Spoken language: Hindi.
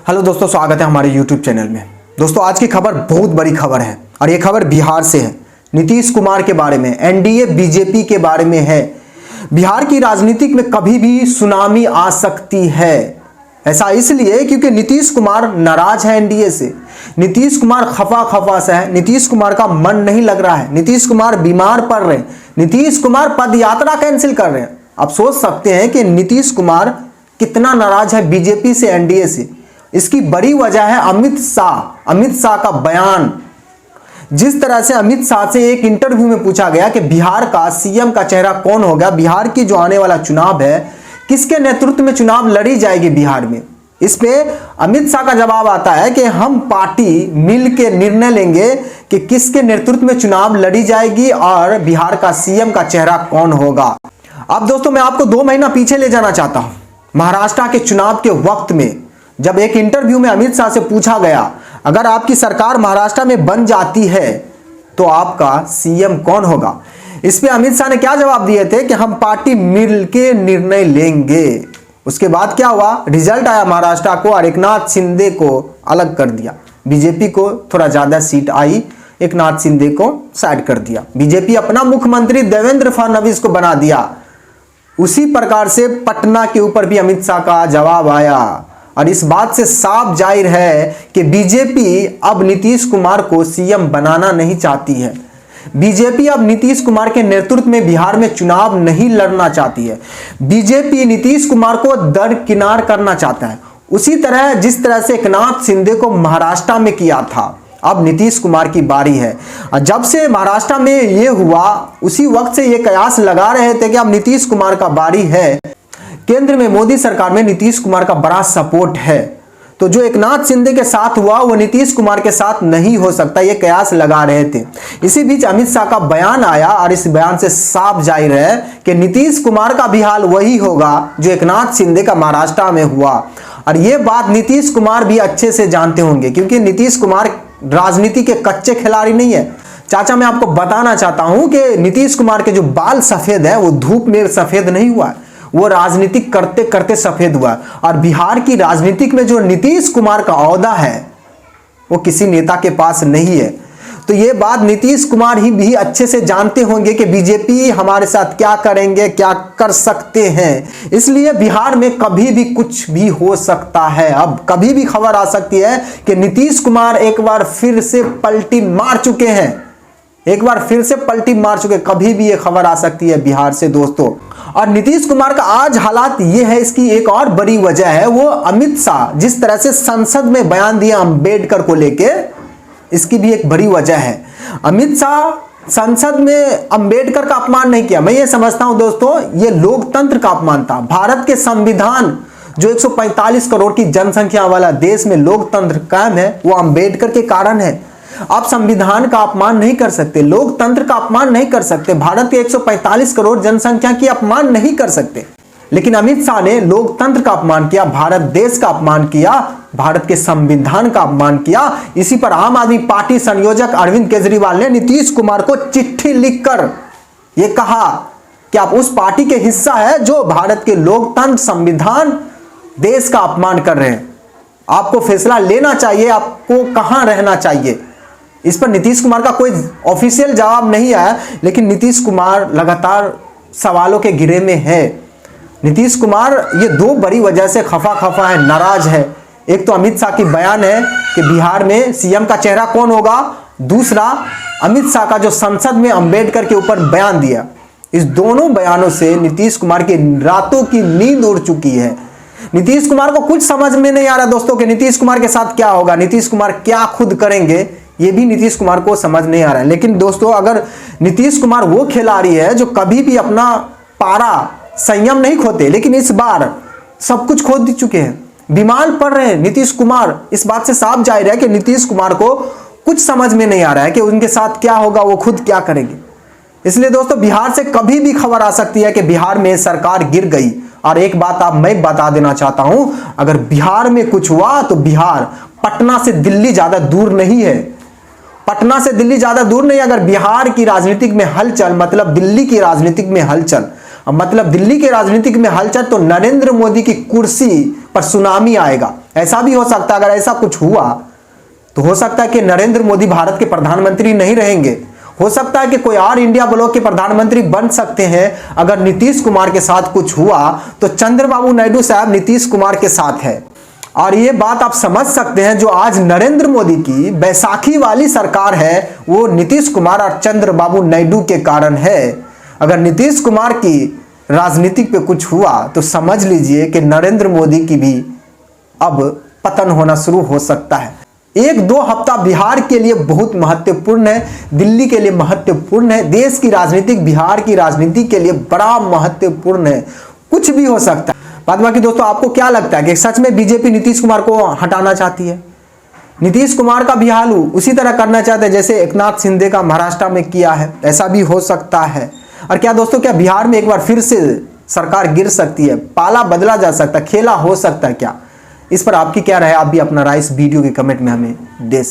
हेलो दोस्तों, स्वागत है हमारे YouTube चैनल में। दोस्तों, आज की खबर बहुत बड़ी खबर है और ये खबर बिहार से है। नीतीश कुमार के बारे में, एनडीए बीजेपी के बारे में है। बिहार की राजनीति में कभी भी सुनामी आ सकती है। ऐसा इसलिए क्योंकि नीतीश कुमार नाराज है एनडीए से। नीतीश कुमार खफा सा है। नीतीश कुमार का मन नहीं लग रहा है। नीतीश कुमार बीमार पड़ रहे हैं। नीतीश कुमार पद यात्रा कैंसिल कर रहे हैं। आप सोच सकते हैं कि नीतीश कुमार कितना नाराज है बीजेपी से, एनडीए से। इसकी बड़ी वजह है अमित शाह का बयान। जिस तरह से अमित शाह से एक इंटरव्यू में पूछा गया कि बिहार का सीएम का चेहरा कौन होगा, बिहार की जो आने वाला चुनाव है किसके नेतृत्व में चुनाव लड़ी जाएगी बिहार में। इस पे अमित शाह का जवाब आता है कि हम पार्टी मिल के निर्णय लेंगे कि किसके नेतृत्व में चुनाव लड़ी जाएगी और बिहार का सीएम का चेहरा कौन होगा। अब दोस्तों, मैं आपको 2 महीना पीछे ले जाना चाहता हूं। महाराष्ट्र के चुनाव के वक्त में जब एक इंटरव्यू में अमित शाह से पूछा गया, अगर आपकी सरकार महाराष्ट्र में बन जाती है तो आपका सीएम कौन होगा। इस पे अमित शाह ने क्या जवाब दिए थे कि हम पार्टी मिलके निर्णय लेंगे। उसके बाद क्या हुआ, रिजल्ट आया महाराष्ट्र को और एकनाथ शिंदे को अलग कर दिया। बीजेपी को थोड़ा ज्यादा सीट आई, एकनाथ शिंदे को साइड कर दिया। बीजेपी अपना मुख्यमंत्री देवेंद्र फडणवीस को बना दिया। उसी प्रकार से पटना के ऊपर भी अमित शाह का जवाब आया और इस बात से साफ जाहिर है कि बीजेपी अब नीतीश कुमार को सीएम बनाना नहीं चाहती है। बीजेपी अब नीतीश कुमार के नेतृत्व में बिहार में चुनाव नहीं लड़ना चाहती है। बीजेपी नीतीश कुमार को दरकिनार करना चाहता है, उसी तरह जिस तरह से एकनाथ शिंदे को महाराष्ट्र में किया था। अब नीतीश कुमार की बारी है। जब से महाराष्ट्र में ये हुआ उसी वक्त से ये कयास लगा रहे थे कि अब नीतीश कुमार का बारी है। केंद्र में मोदी सरकार में नीतीश कुमार का बड़ा सपोर्ट है, तो जो एकनाथ शिंदे के साथ हुआ वो नीतीश कुमार के साथ नहीं हो सकता, ये कयास लगा रहे थे। इसी बीच अमित शाह का बयान आया और इस बयान से साफ जाहिर है कि नीतीश कुमार का भी हाल वही होगा जो एकनाथ शिंदे का महाराष्ट्र में हुआ। और ये बात नीतीश कुमार भी अच्छे से जानते होंगे, क्योंकि नीतीश कुमार राजनीति के कच्चे खिलाड़ी नहीं है। चाचा, मैं आपको बताना चाहता हूं कि नीतीश कुमार के जो बाल सफेद है वो धूप में सफेद नहीं हुआ, वो राजनीतिक करते करते सफेद हुआ। और बिहार की राजनीतिक में जो नीतीश कुमार का औहदा है वो किसी नेता के पास नहीं है। तो ये बात नीतीश कुमार ही भी अच्छे से जानते होंगे कि बीजेपी हमारे साथ क्या करेंगे, क्या कर सकते हैं। इसलिए बिहार में कभी भी कुछ भी हो सकता है। अब कभी भी खबर आ सकती है कि नीतीश कुमार एक बार फिर से पलटी मार चुके हैं, कभी भी ये खबर आ सकती है बिहार से दोस्तों। और नीतीश कुमार का आज हालात ये है, इसकी एक और बड़ी वजह है वो अमित शाह जिस तरह से संसद में बयान दिया अंबेडकर को लेके, इसकी भी एक बड़ी वजह है। अमित शाह संसद में अंबेडकर का अपमान नहीं किया। मैं ये समझता हूं दोस्तों, ये लोकतंत्र का अपमान था। भारत के संविधान जो 145 करोड़ की जनसंख्या वाला देश में लोकतंत्र कायम है वो अंबेडकर के कारण है। आप संविधान का अपमान नहीं कर सकते, लोकतंत्र का अपमान नहीं कर सकते, भारत के 145 करोड़ जनसंख्या की अपमान नहीं कर सकते। लेकिन अमित शाह ने लोकतंत्र का अपमान किया, भारत देश का अपमान किया, भारत के संविधान का अपमान किया। इसी पर आम आदमी पार्टी संयोजक अरविंद केजरीवाल ने नीतीश कुमार को चिट्ठी लिखकर यह कहा कि आप उस पार्टी के हिस्सा है जो भारत के लोकतंत्र, संविधान, देश का अपमान कर रहे हैं। आपको फैसला लेना चाहिए, आपको कहां रहना चाहिए। इस पर नीतीश कुमार का कोई ऑफिशियल जवाब नहीं आया, लेकिन नीतीश कुमार लगातार सवालों के घेरे में है। नीतीश कुमार ये 2 बड़ी वजह से खफा है, नाराज है। एक तो अमित शाह की बयान है कि बिहार में सीएम का चेहरा कौन होगा, दूसरा अमित शाह का जो संसद में अंबेडकर के ऊपर बयान दिया। इस दोनों बयानों से नीतीश कुमार की रातों की नींद उड़ चुकी है। नीतीश कुमार को कुछ समझ में नहीं आ रहा दोस्तों कि नीतीश कुमार के साथ क्या होगा, नीतीश कुमार क्या खुद करेंगे, ये भी नीतीश कुमार को समझ नहीं आ रहा है। लेकिन दोस्तों, अगर नीतीश कुमार वो खिलाड़ी है जो कभी भी अपना पारा संयम नहीं खोते, लेकिन इस बार सब कुछ खो चुके हैं, बीमार पड़ रहे हैं नीतीश कुमार। इस बात से साफ जाहिर है कि नीतीश कुमार को कुछ समझ में नहीं आ रहा है कि उनके साथ क्या होगा, वो खुद क्या करेंगे। इसलिए दोस्तों, बिहार से कभी भी खबर आ सकती है कि बिहार में सरकार गिर गई। और एक बात मैं बता देना चाहता हूं, अगर बिहार में कुछ हुआ तो बिहार पटना से दिल्ली ज्यादा दूर नहीं है। पटना से दिल्ली ज्यादा दूर नहीं। अगर बिहार की राजनीतिक में हलचल मतलब दिल्ली की राजनीतिक में हलचल, मतलब दिल्ली के राजनीतिक में हलचल, तो नरेंद्र मोदी की कुर्सी पर सुनामी आएगा। ऐसा भी हो सकता है, अगर ऐसा कुछ हुआ तो हो सकता है कि नरेंद्र मोदी भारत के प्रधानमंत्री नहीं रहेंगे, हो सकता है कि कोई और इंडिया ब्लॉक के प्रधानमंत्री बन सकते हैं। अगर नीतीश कुमार के साथ कुछ हुआ तो चंद्रबाबू नायडू साहब नीतीश कुमार के साथ है। और ये बात आप समझ सकते हैं, जो आज नरेंद्र मोदी की बैसाखी वाली सरकार है वो नीतीश कुमार और चंद्रबाबू नायडू के कारण है। अगर नीतीश कुमार की राजनीति पे कुछ हुआ तो समझ लीजिए कि नरेंद्र मोदी की भी अब पतन होना शुरू हो सकता है। 1-2 हफ्ता बिहार के लिए बहुत महत्वपूर्ण है, दिल्ली के लिए महत्वपूर्ण है, देश की राजनीति बिहार की राजनीति के लिए बड़ा महत्वपूर्ण है, कुछ भी हो सकता है। बाकी दोस्तों आपको क्या लगता है कि सच में बीजेपी नीतीश कुमार को हटाना चाहती है? नीतीश कुमार का भी हाल उसी तरह करना चाहते हैं जैसे एकनाथ शिंदे का महाराष्ट्र में किया है? ऐसा भी हो सकता है। और क्या दोस्तों, क्या बिहार में एक बार फिर से सरकार गिर सकती है, पाला बदला जा सकता है, खेला हो सकता है क्या? इस पर आपकी क्या राय है? आप भी अपना राय इस वीडियो के कमेंट में हमें दे सकते हैं।